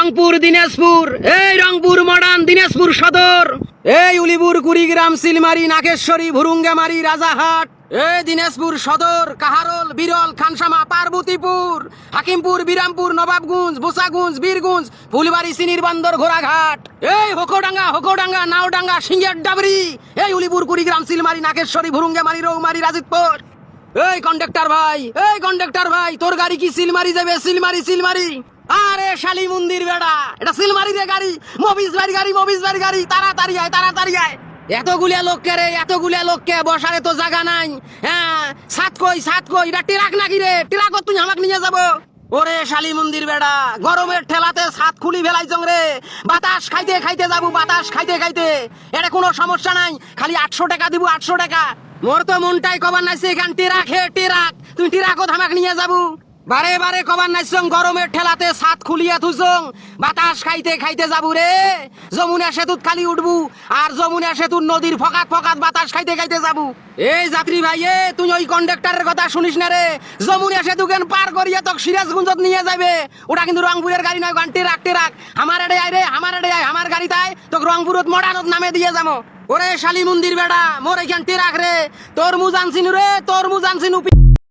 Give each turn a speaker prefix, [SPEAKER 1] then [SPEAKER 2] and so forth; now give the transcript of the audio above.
[SPEAKER 1] রংপুর দিনাজপুর, এই রংপুর মডার্ন দিনাজপুর সদর, এই উলিপুর কুড়িগ্রাম সিলমারি নাগেশ্বরী ভুরুঙ্গামারি রাজাহাট, এই দিনাজপুর সদর কাহারোল বিরল খানসামা পার্বতীপুর হাকিমপুর বিরামপুর নবাবগঞ্জ বোসাগঞ্জ বীরগঞ্জ ফুলবাড়ি সিনির বন্দর ঘোড়াঘাট, এই হোকোডাঙ্গা নাওডাঙ্গা সিঙ্গের ডাবরি, এই উলিপুর কুড়িগ্রাম সিলমারি নাগেশ্বরী ভুরুঙ্গামারি রৌমারি রাজিতপুর। এই কন্ডাক্টর ভাই তোর গাড়ি কি সিলমারি যাবে? সিলমারি আরে শালি মন্দির বেড়া, এটা সিলমারি রে গাড়ি, মবিস বাড়ি গাড়ি, তাড়াতাড়ি আয়। এতগুলা লোককে বসারে তো জায়গা নাই। হ্যাঁ সাত কই এটা টিরাক নাকি রে? টিরাক তুই আমাকে নিয়ে যাবো? ওরে শালি মন্দির বেড়া, গরমের ঠেলাতে ছাদ খুলি ফেলাইছং রে। বাতাস খাইতে যাবো, এটা কোনো সমস্যা নাই, খালি 800 টাকা দিব, 800 টাকা। মোর তো মনটাই কবার নাইছে এখান টিরাক তুই টিরাকও থামাক নিয়ে যাবো। বারে কবার নাইছং, গরমের ঠেলাতে ছাদ খুলিয়া থুছং, বাতাস খাইতে যাবো রে। যমুনা সেতুত খালি উঠবু, আর যমুনা সেতুর নদীর ফকাত বাতাস খাইতে যাবো। এই যাত্রী ভাই, তুই ওই কন্ডাক্টরের কথা শুনিস না রে। যমুনা সেতু কেন পার করিয়া তোকে সিরাজগঞ্জত নিয়ে যাবে, ওটা কিন্তু রংপুরের গাড়ি নয়, টিরাক। আমার এডে আয়, আমার গাড়ি তাই তোকে রংপুরত মডার্নত নামে দিয়ে যাবো। ওরে শালি মন্দির বেড়া, মোর এখান টিরাক রে, তোর মুজানছিনু।